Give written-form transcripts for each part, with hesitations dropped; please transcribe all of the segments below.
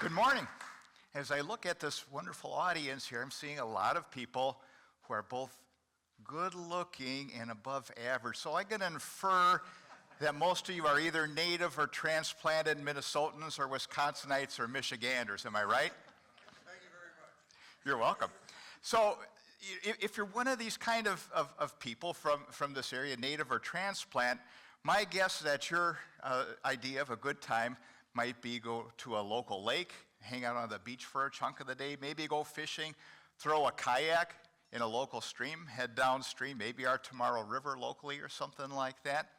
Good morning. As I look at this wonderful audience here, I'm seeing a lot of people who are both good looking and above average. So I can infer that most of you are either native or transplanted Minnesotans or Wisconsinites or Michiganders. Am I right? Thank you very much. You're welcome. So if you're one of these kind of people from this area, native or transplant, my guess is that your idea of a good time might be go to a local lake, hang out on the beach for a chunk of the day, maybe go fishing, throw a kayak in a local stream, head downstream, maybe our Tomorrow River locally or something like that.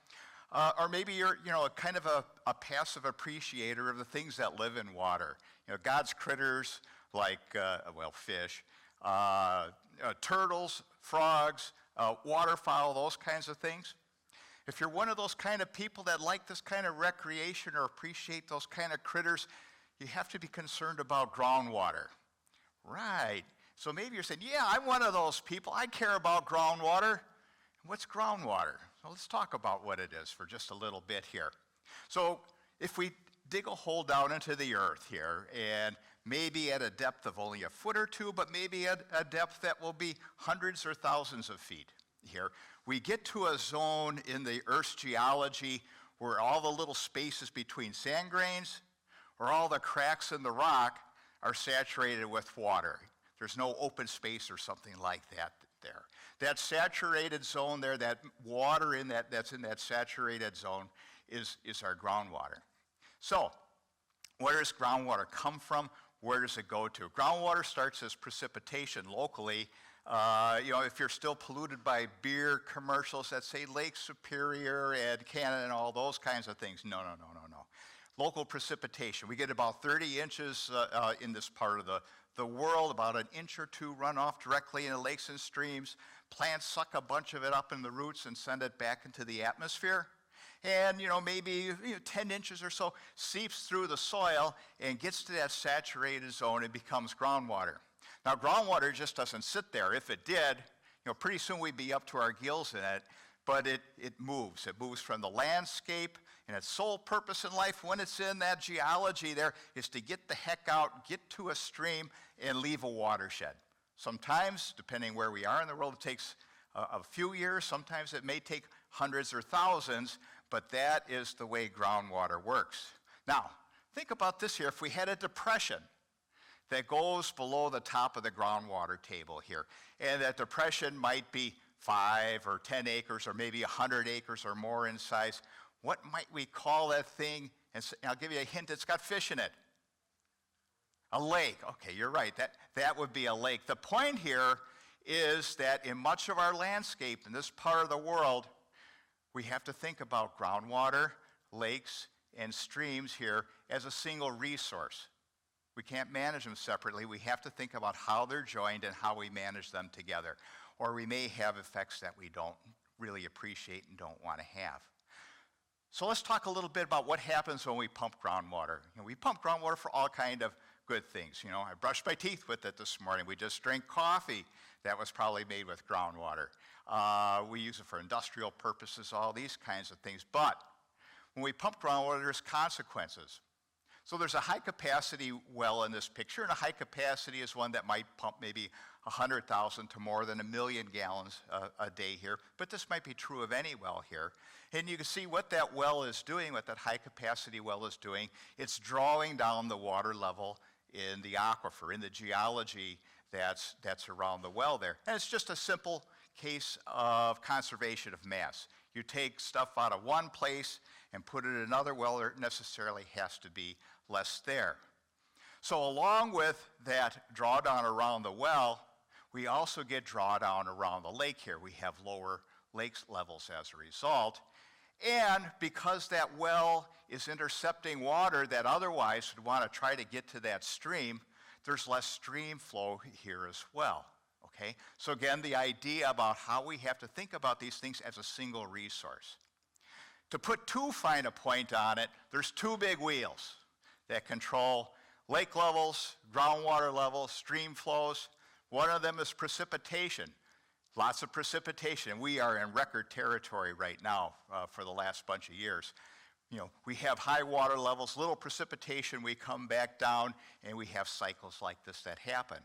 Or maybe you're kind of a passive appreciator of the things that live in water. God's critters like, fish, turtles, frogs, waterfowl, those kinds of things. If you're one of those kind of people that like this kind of recreation or appreciate those kind of critters, you have to be concerned about groundwater. Right. So maybe you're saying, yeah, I'm one of those people. I care about groundwater. What's groundwater? So let's talk about what it is for just a little bit here. So if we dig a hole down into the earth here, and maybe at a depth of only a foot or two, but maybe at a depth that will be hundreds or thousands of feet here, we get to a zone in the Earth's geology where all the little spaces between sand grains or all the cracks in the rock are saturated with water. There's no open space or something like that there. That saturated zone there, that water that's in that saturated zone is our groundwater. So, where does groundwater come from? Where does it go to? Groundwater starts as precipitation locally. If you're still polluted by beer commercials that say Lake Superior and Canada and all those kinds of things, no. Local precipitation. We get about 30 inches in this part of the world, about an inch or two run off directly into lakes and streams. Plants suck a bunch of it up in the roots and send it back into the atmosphere. And, maybe 10 inches or so seeps through the soil and gets to that saturated zone and becomes groundwater. Now, groundwater just doesn't sit there. If it did, pretty soon we'd be up to our gills in it. But it moves. It moves from the landscape, and its sole purpose in life when it's in that geology there is to get the heck out, get to a stream, and leave a watershed. Sometimes, depending where we are in the world, it takes a few years. Sometimes it may take hundreds or thousands, but that is the way groundwater works. Now, think about this here. If we had a depression that goes below the top of the groundwater table here, and that depression might be 5 or 10 acres or maybe 100 acres or more in size, what might we call that thing? And I'll give you a hint, it's got fish in it. A lake. Okay, you're right, that would be a lake. The point here is that in much of our landscape in this part of the world, we have to think about groundwater, lakes, and streams here as a single resource. We can't manage them separately. We have to think about how they're joined and how we manage them together. Or we may have effects that we don't really appreciate and don't want to have. So let's talk a little bit about what happens when we pump groundwater. We pump groundwater for all kind of good things. I brushed my teeth with it this morning. We just drank coffee that was probably made with groundwater. We use it for industrial purposes, all these kinds of things. But when we pump groundwater, there's consequences. So there's a high-capacity well in this picture, and a high capacity is one that might pump maybe 100,000 to more than 1 million gallons a day here, but this might be true of any well here. And you can see what that well is doing, what that high-capacity well is doing. It's drawing down the water level in the aquifer, in the geology that's around the well there. And it's just a simple case of conservation of mass. You take stuff out of one place and put it in another, well, there necessarily has to be less there. So along with that drawdown around the well, we also get drawdown around the lake here. We have lower lake levels as a result. And because that well is intercepting water that otherwise would want to try to get to that stream, there's less stream flow here as well. Okay? So again, the idea about how we have to think about these things as a single resource. To put too fine a point on it, there's two big wheels that control lake levels, groundwater levels, stream flows. One of them is precipitation. Lots of precipitation. We are in record territory right now for the last bunch of years. We have high water levels, little precipitation, we come back down, and we have cycles like this that happen.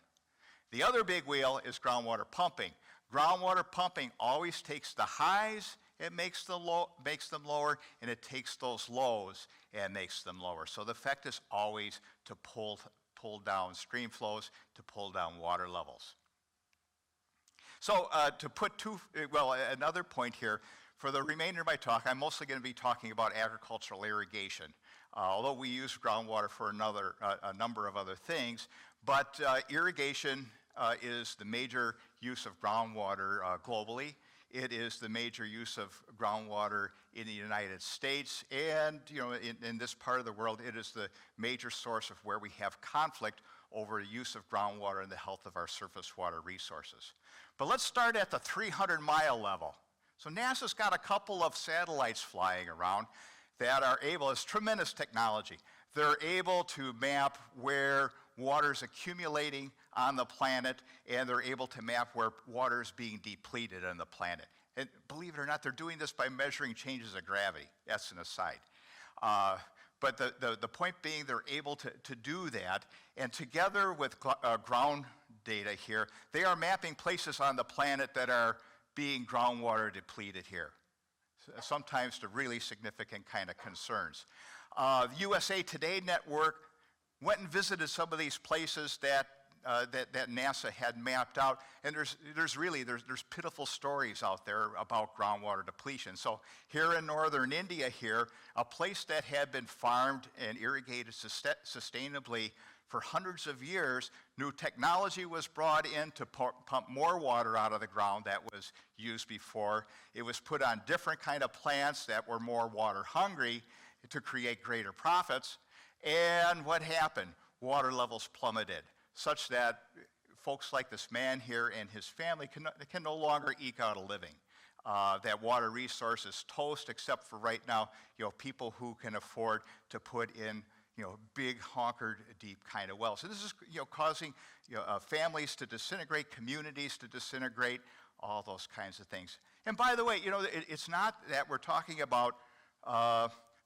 The other big wheel is groundwater pumping. Groundwater pumping always takes the highs, it makes them lower, and it takes those lows and makes them lower. So the effect is always to pull down stream flows, to pull down water levels. So to put another point here, for the remainder of my talk, I'm mostly going to be talking about agricultural irrigation, although we use groundwater for a number of other things. But irrigation is the major use of groundwater globally. It is the major use of groundwater in the United States, and in this part of the world, it is the major source of where we have conflict over the use of groundwater and the health of our surface water resources. But let's start at the 300-mile level. So NASA's got a couple of satellites flying around that are able, it's tremendous technology, they're able to map where water's accumulating on the planet, and they're able to map where water's being depleted on the planet. And believe it or not, they're doing this by measuring changes of gravity. That's an aside. But the point being, they're able to do that, and together with ground data here, they are mapping places on the planet that are being groundwater depleted here, sometimes to really significant kind of concerns. The USA Today network went and visited some of these places that NASA had mapped out, and there's pitiful stories out there about groundwater depletion. So here in northern India here, a place that had been farmed and irrigated sustainably for hundreds of years, new technology was brought in to pump more water out of the ground that was used before. It was put on different kind of plants that were more water hungry to create greater profits. And what happened? Water levels plummeted, such that folks like this man here and his family can no longer eke out a living. That water resource is toast, except for right now, people who can afford to put in big honkered deep kind of wells. So this is causing families to disintegrate, communities to disintegrate, all those kinds of things. And by the way, it's not that we're talking about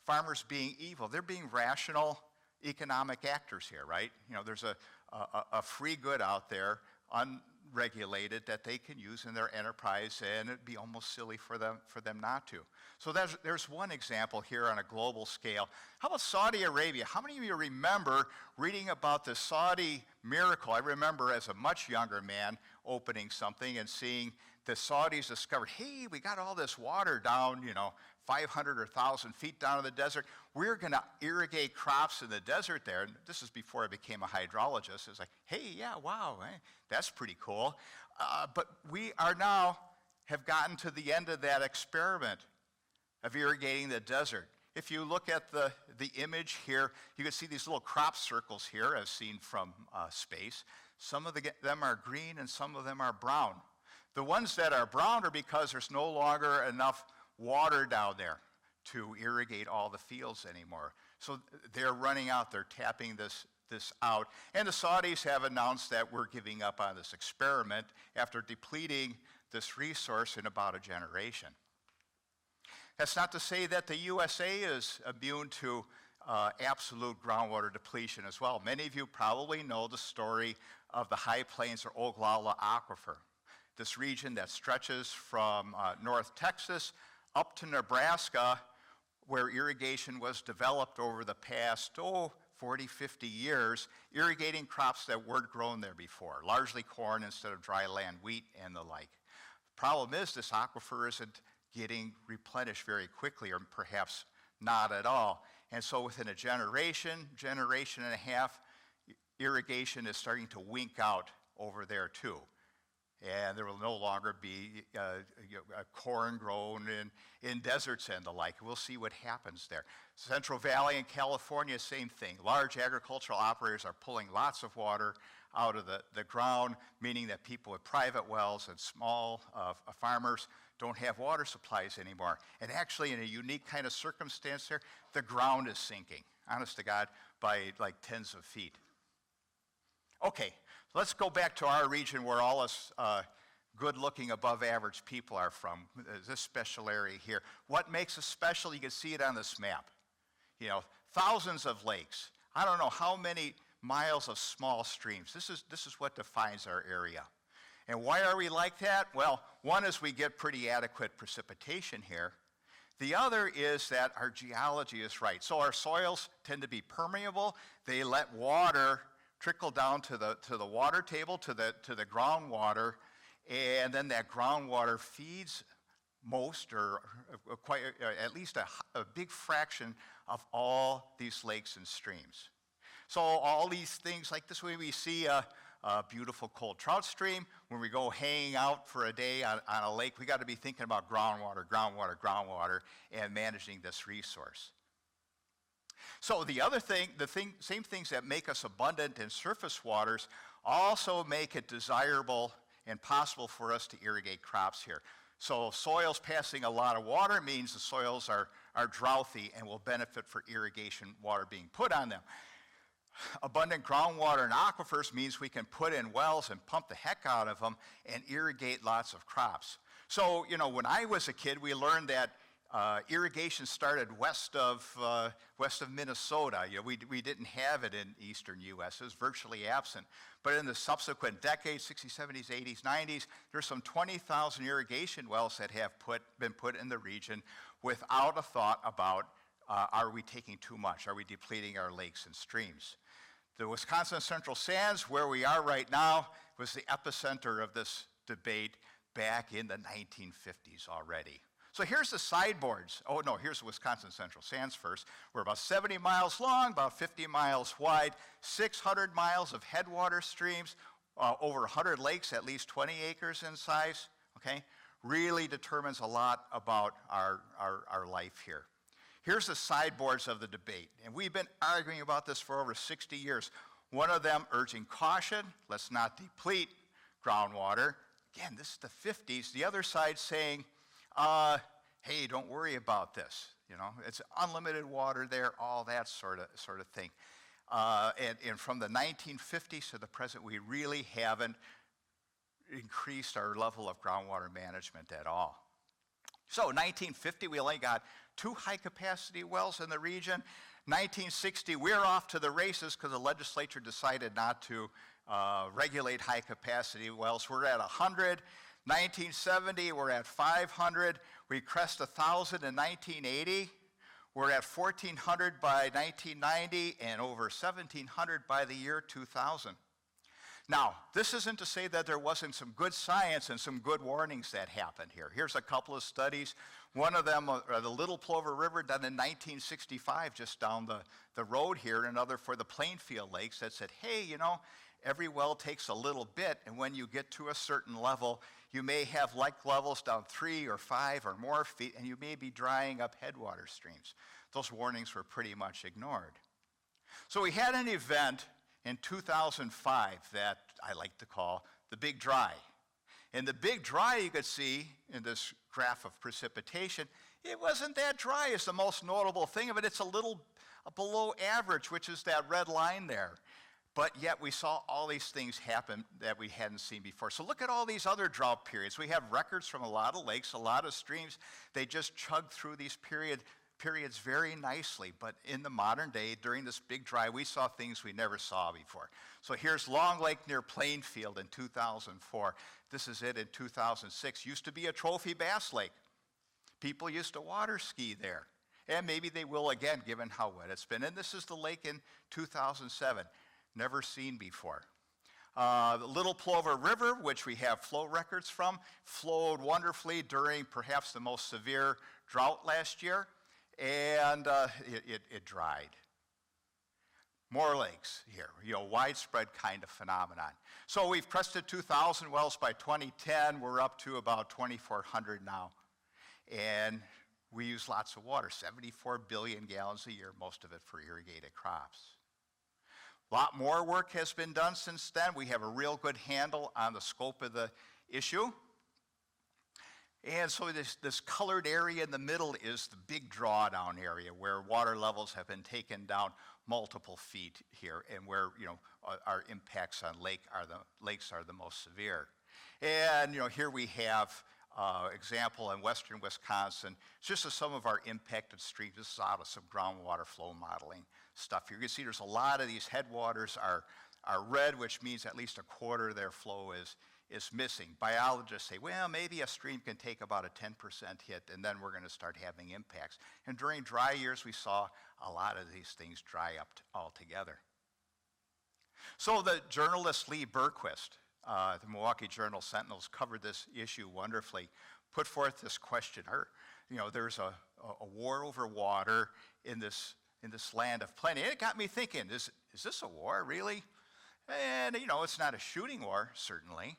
farmers being evil. They're being rational economic actors here, right? There's a free good out there, unregulated, that they can use in their enterprise, and it'd be almost silly for them not to. So there's one example here on a global scale. How about Saudi Arabia? How many of you remember reading about the Saudi miracle? I remember as a much younger man opening something and seeing the Saudis discovered, hey, we got all this water down, 500 or 1,000 feet down in the desert. We're going to irrigate crops in the desert there. And this is before I became a hydrologist. It's like, hey, yeah, wow, that's pretty cool. But we are now have gotten to the end of that experiment of irrigating the desert. If you look at the image here, you can see these little crop circles here as seen from space. Some of them are green and some of them are brown. The ones that are brown are because there's no longer enough water down there to irrigate all the fields anymore. So they're running out, they're tapping this out. And the Saudis have announced that we're giving up on this experiment after depleting this resource in about a generation. That's not to say that the USA is immune to absolute groundwater depletion as well. Many of you probably know the story of the High Plains or Oglala Aquifer, this region that stretches from North Texas up to Nebraska, where irrigation was developed over the past, 40, 50 years, irrigating crops that weren't grown there before, largely corn instead of dry land wheat and the like. Problem is, this aquifer isn't getting replenished very quickly, or perhaps not at all. And so within a generation and a half, irrigation is starting to wink out over there too. And there will no longer be corn grown in deserts and the like. We'll see what happens there. Central Valley in California, same thing. Large agricultural operators are pulling lots of water out of the ground, meaning that people with private wells and small farmers don't have water supplies anymore. And actually, in a unique kind of circumstance there, the ground is sinking, honest to God, by like tens of feet. Okay, let's go back to our region where all us good-looking, above-average people are from, this special area here. What makes us special? You can see it on this map. thousands of lakes. I don't know how many miles of small streams. This is what defines our area. And why are we like that? Well, one is we get pretty adequate precipitation here. The other is that our geology is right. So our soils tend to be permeable. They let water trickle down to the water table, to the groundwater, and then that groundwater feeds most or quite at least a big fraction of all these lakes and streams. So all these things, like this way we see a beautiful cold trout stream. When we go hanging out for a day on a lake, we got to be thinking about groundwater, and managing this resource. So the other thing, same things that make us abundant in surface waters also make it desirable and possible for us to irrigate crops here. So soils passing a lot of water means the soils are drouthy and will benefit for irrigation water being put on them. Abundant groundwater and aquifers means we can put in wells and pump the heck out of them and irrigate lots of crops. So, when I was a kid, we learned that irrigation started west of Minnesota. We didn't have it in eastern U.S. It was virtually absent. But in the subsequent decades, 60s, 70s, 80s, 90s, there's some 20,000 irrigation wells that have been put in the region without a thought about are we taking too much? Are we depleting our lakes and streams? The Wisconsin Central Sands, where we are right now, was the epicenter of this debate back in the 1950s already. So here's the sideboards. Oh no, here's the Wisconsin Central Sands first. We're about 70 miles long, about 50 miles wide, 600 miles of headwater streams, over 100 lakes, at least 20 acres in size, okay? Really determines a lot about our life here. Here's the sideboards of the debate, and we've been arguing about this for over 60 years. One of them urging caution, let's not deplete groundwater. Again, this is the 50s. The other side saying, hey, don't worry about this. It's unlimited water there, all that sort of thing. And from the 1950s to the present, we really haven't increased our level of groundwater management at all. So 1950, we only got 2 high-capacity wells in the region. 1960, we're off to the races because the legislature decided not to regulate high-capacity wells. We're at 100. 1970, we're at 500. We crest 1,000 in 1980. We're at 1,400 by 1990 and over 1,700 by the year 2000. Now, this isn't to say that there wasn't some good science and some good warnings that happened here. Here's a couple of studies. One of them, the Little Plover River, done in 1965, just down the road here, and another for the Plainfield Lakes that said, hey, every well takes a little bit, and when you get to a certain level, you may have lake levels down 3 or 5 or more feet, and you may be drying up headwater streams. Those warnings were pretty much ignored. So we had an event in 2005 that I like to call the Big Dry. And the Big Dry, you could see in this graph of precipitation, it wasn't that dry is the most notable thing of it. It's a little below average, which is that red line there. But yet we saw all these things happen that we hadn't seen before. So look at all these other drought periods. We have records from a lot of lakes, a lot of streams. They just chug through these periods very nicely. But in the modern day, during this Big Dry, we saw things we never saw before. So here's Long Lake near Plainfield in 2004. This is it in 2006. Used to be a trophy bass lake. People used to water ski there. And maybe they will again, given how wet it's been. And this is the lake in 2007. Never seen before. The Little Plover River, which we have flow records from, flowed wonderfully during perhaps the most severe drought last year, and it dried. More lakes here, widespread kind of phenomenon. So we've crested 2,000 wells by 2010. We're up to about 2,400 now. And we use lots of water, 74 billion gallons a year, most of it for irrigated crops. A lot more work has been done since then. We have a real good handle on the scope of the issue. And so this colored area in the middle is the big drawdown area where water levels have been taken down multiple feet here and where our impacts on lakes are the most severe. And here we have example in western Wisconsin, it's just some of our impacted streams. This is out of some groundwater flow modeling stuff. You can see there's a lot of these headwaters are red, which means at least a quarter of their flow is missing. Biologists say, well, maybe a stream can take about a 10% hit, and then we're going to start having impacts. And during dry years, we saw a lot of these things dry up altogether. So the journalist Lee Berquist, the Milwaukee Journal Sentinels, covered this issue wonderfully, put forth this question. There's a war over water in this land of plenty. And it got me thinking, is this a war, really? And, it's not a shooting war, certainly.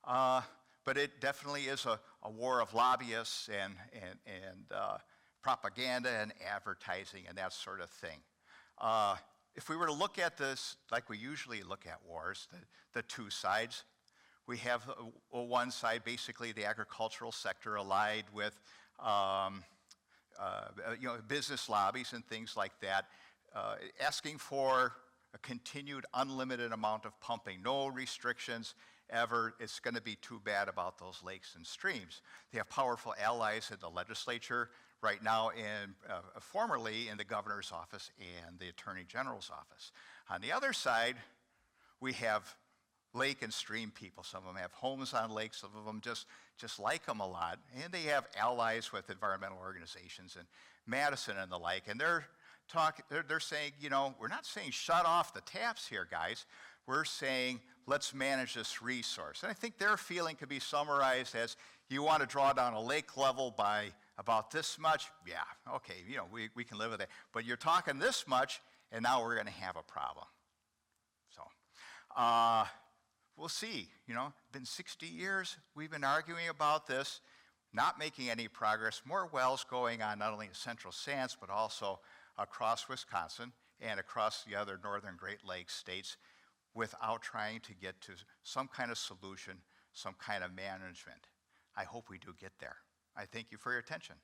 But it definitely is a war of lobbyists and propaganda and advertising and that sort of thing. If we were to look at this like we usually look at wars, the two sides, we have one side, basically the agricultural sector, allied with business lobbies and things like that, asking for a continued unlimited amount of pumping, no restrictions ever. It's going to be too bad about those lakes and streams. They have powerful allies in the legislature right now, and formerly in the governor's office and the attorney general's office. On the other side, we have lake and stream people. Some of them have homes on lakes, some of them just like them a lot, and they have allies with environmental organizations in Madison and the like, and they're saying, we're not saying shut off the taps here, guys. We're saying let's manage this resource. And I think their feeling could be summarized as, you want to draw down a lake level by about this much? Yeah, okay, we can live with it. But you're talking this much, and now we're going to have a problem. So we'll see. Been 60 years we've been arguing about this, not making any progress. More wells going on, not only in Central Sands, but also across Wisconsin and across the other northern Great Lakes states, without trying to get to some kind of solution, some kind of management. I hope we do get there. I thank you for your attention.